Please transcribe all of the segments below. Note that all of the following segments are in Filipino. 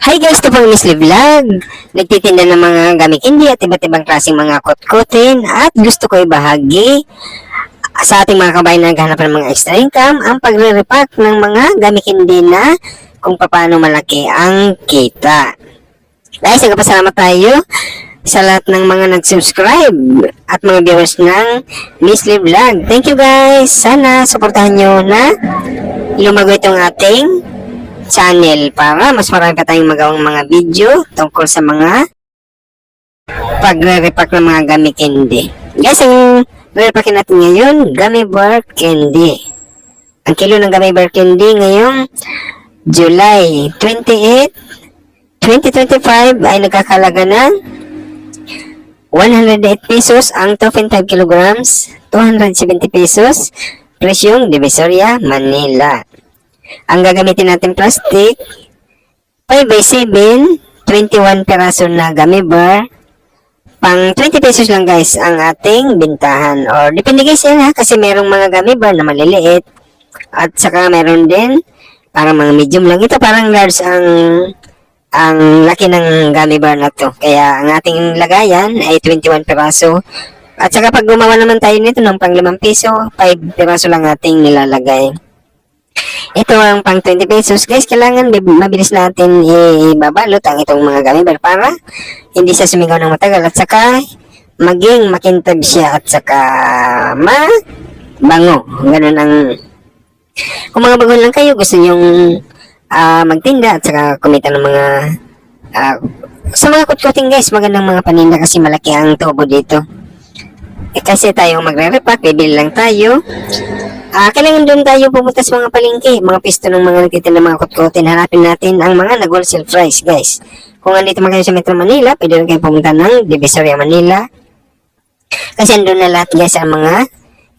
Hi guys, ito pong Miss Lee Vlog. Nagtitinda ng mga gamit hindi at iba't ibang klaseng mga kotkotin at gusto ko ibahagi sa ating mga kabayan na naghahanap ng mga extra income ang pagre-repack ng mga gamit hindi na kung paano malaki ang kita. Guys, nagpasalamat tayo sa lahat ng mga nag-subscribe at mga viewers ng Miss Lee Vlog. Thank you guys. Sana suportahan nyo na lumago itong ating channel para mas marami pa tayong magawang mga video tungkol sa mga pagre-repack ng mga gummy candy. Guys, ang re-repackin natin ngayon, gummy bear candy. Ang kilo ng gummy bear candy ngayong July 28, 2025 ay nagkakalaga ng 108 pesos ang 2.5 kilograms, 270 pesos, presyong Divisoria, Manila. Ang gagamitin natin plastic, 5x7, 21 peraso na gummy bear. Pang 20 pesos lang guys ang ating bintahan. Or depende guys yan ha, kasi merong mga gummy bear na maliliit. At saka meron din, parang mga medium lang. Ito parang large ang laki ng gummy bear na to. Kaya ang ating lagayan ay 21 peraso. At saka pag gumawa naman tayo nito ng pang 5 piso, 5 peraso lang ating nilalagay. Ito ang pang 20 pesos. Guys, kailangan mabilis natin ibabalot ang itong mga gummy bear para hindi siya sumigaw ng matagal at saka maging makintab siya at saka mabango. Ganun ang kung mga bago lang kayo, gusto nyong magtinda at saka kumita ng mga sa mga kutkuting guys, magandang mga paninda kasi malaki ang tubo dito. Kasi tayo magre-repack, bibili lang tayo. Kailangan doon tayo pumunta sa mga palengke, mga pisto ng mga nagtitinda ng mga kutkutin. Hanapin natin ang mga nag-wholesale price, guys. Kung andito man kayo sa Metro Manila, pwede rin kayo pumunta ng Divisoria, Manila. Kasi andun na lahat, guys, ang mga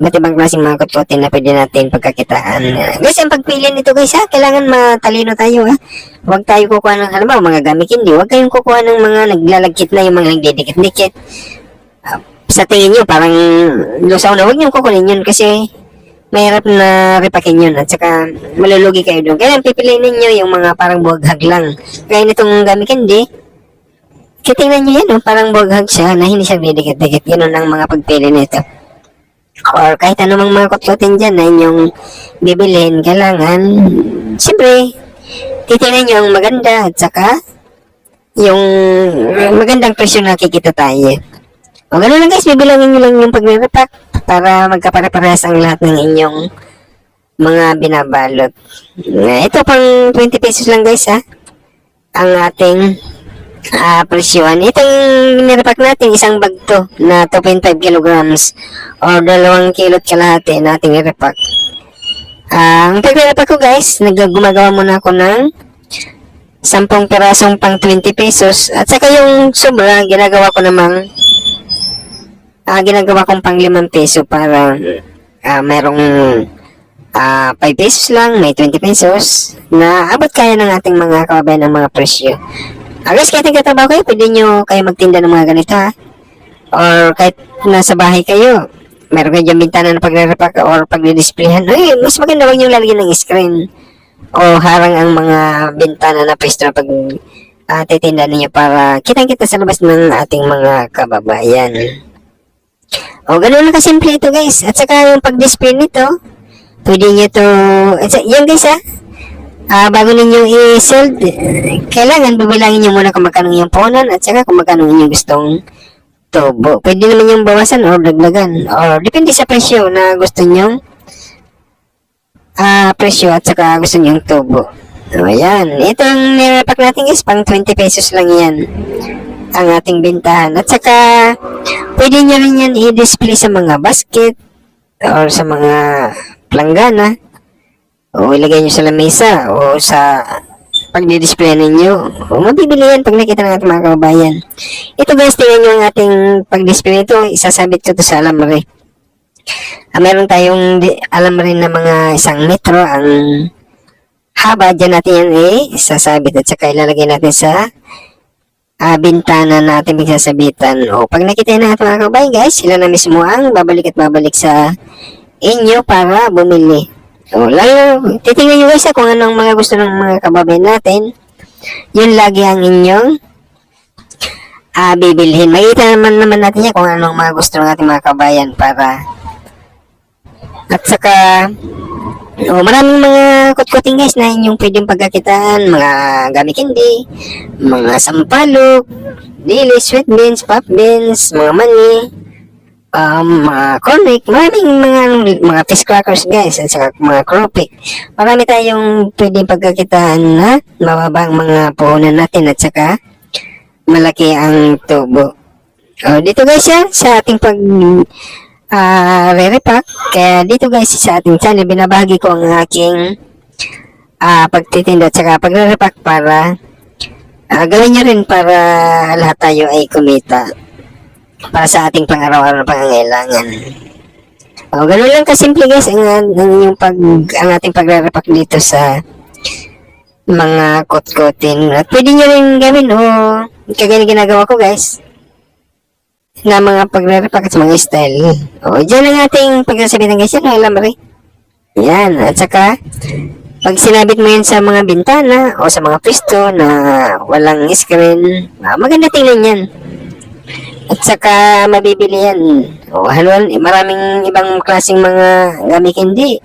iba't ibang klaseng mga kutkutin na pwede natin pagkakitaan. Guys, ang pagpili nito, guys, kailangan matalino tayo, Huwag tayo kukuha ng, halimbawa, mga gamit hindi. Huwag kayong kukuha ng mga naglalagkit na yung mga nagdidikit-dikit. Sa tingin nyo, parang lusaw na. Huwag nyo kukunin yun kasi mahirap na repakin yun at saka malulugi kayo doon. Kaya pipiliin ninyo yung mga parang buhaghag lang. Kaya nitong gummy candy, kitingnan nyo yan, parang buhaghag siya na hindi siya didikit-dikit. Ganun ang mga pagpili nito. Or kahit anumang mga kutkutin dyan na inyong bibilhin, kailangan, siyempre, titingnan nyo ang maganda at saka yung magandang presyo na kikita tayo. O gano'n lang guys, bibilangin nyo lang yung pagre-repack para magkapare-parehas ang lahat ng inyong mga binabalot. Ito pang 20 pesos lang guys ang ating presyoan. Itong nirepack natin, isang bag to na 2.5 kilograms o 2 kilot kalahati na ating nirepack. Ang pagre-repack ko guys, gumagawa muna ako ng 10 perasong pang 20 pesos at saka yung sobra, ginagawa ko namang ginagawa kong pang 5 peso para merong 5 pesos lang, may 20 pesos na abot kaya ng ating mga kababayan ng mga presyo. Guys, kahit nagtatrabaho kayo, pwede nyo kayo magtinda ng mga ganito or kahit nasa bahay kayo, meron kayo dyan bintana na pagre-repack or pagre-displayhan, mas maganda wag nyo lalagyan ng screen o harang ang mga bintana na pwesto na pag titinda ninyo para kitang-kita sa labas ng ating mga kababayan. O, ganun lang kasimple ito guys. At saka yung pag-display nito, pwede nyo to, yan guys bago ninyo i-sold, kailangan bibilangin nyo muna kung magkano yung punan at saka kung magkano yung gustong tubo. Pwede naman yung bawasan o dagdagan. O, depende sa presyo na gusto nyo presyo at saka gusto nyo yung tubo. O, yan. Ito ang nirepack natin guys, pang 20 pesos lang yan ang ating bintahan. At saka pwede nyo rin yan i-display sa mga basket or sa mga planggana o ilagay nyo sa lamesa o sa pag-display ninyo o mabibili yan pag nakita ng ating mga kababayan. Ito guys, tingnan nyo ang ating pag-display ito, isasabit ko to sa alambre. Meron tayong alambre na mga 1 metro ang haba, dyan natin yan isasabit at saka ilalagay natin sa bintana natin pagsasabitan. O pag nakita na natin mga kababayan guys, sila na mismo ang babalik at babalik sa inyo para bumili. O lalo, titingnan nyo guys kung anong mga gusto ng mga kababayan natin yun lagi ang inyong bibilhin. Makita naman natin yan kung anong mga gusto ng ating mga kabayan para at saka maraming mga kutkuting guys na inyong pwedeng pagkakitaan, mga gummy candy, mga sampalok, dili, sweet beans, pop beans, mga mani, mga cornic, maraming mga fish crackers guys, at saka mga cropik. Marami tayong pwedeng pagkakitaan na mababang mga puhunan natin at saka malaki ang tubo. Dito guys sa ating re-repack. Kaya dito guys sa ating channel binabahagi ko ang aking pagtitinda at saka pagre-repack para gawin nyo rin para lahat tayo ay kumita para sa ating pang-araw-araw na pangangailangan. Ganun lang kasimple guys ang ating pagre-repack dito sa mga kot-kotin. At pwede nyo rin gawin kagaya ginagawa ko guys na mga pagre-repack at mga style. Dyan ang ating pagsasabitan guys. Yan, alam rin. Yan. At saka, pag sinabit mo yan sa mga bintana o sa mga pisto na walang screen, maganda tingnan yan. At saka, mabibili yan. Maraming ibang klaseng mga gamit hindi.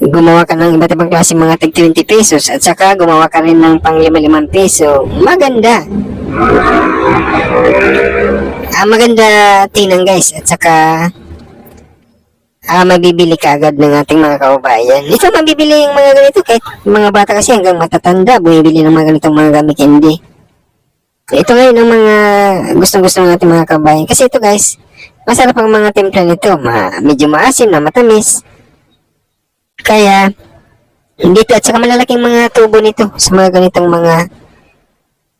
Gumawa ka ng iba't ibang klaseng mga tag 20 pesos at saka gumawa ka rin ng pang 5 piso. Maganda. Maganda tingnan guys at saka mabibili ka agad ng ating mga kaubayan. Ito mabibili yung mga ganito kahit mga bata kasi hanggang matatanda bumibili ng mga ganitong mga gamit hindi. Ito ngayon ang mga gustong-gusto ng ating mga kaubayan kasi ito guys masarap ang mga timpla nito, medyo maasim na matamis. Kaya dito at saka malalaking mga tubo nito sa mga ganitong mga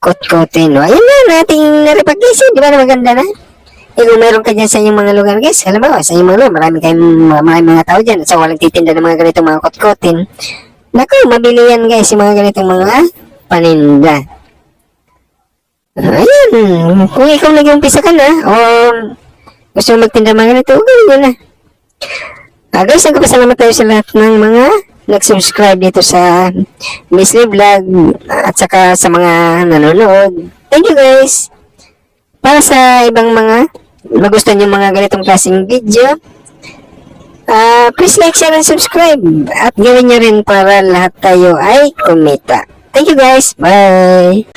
kot-kotin. Ayun na nating naripag guys. Di ba na maganda na? Kung meron ka dyan sa inyong mga lugar guys, alam mo, sa inyong mga lugar, marami mga tao dyan at saka walang titinda ng mga ganitong mga kot-kotin. Naku, mabili yan guys yung mga ganitong mga paninda. Ayun, kung ikaw nag-umpisa ka na o gusto mo magtinda mga ganito, gawin nyo na. Guys, nagpapasalamat tayo sa lahat ng mga nag-subscribe dito sa Miss Lee Vlog at saka sa mga nanonood. Thank you guys! Para sa ibang mga magustuhan yung mga ganitong klaseng video, please like, share, and subscribe at gawin nyo rin para lahat tayo ay kumita. Thank you guys! Bye!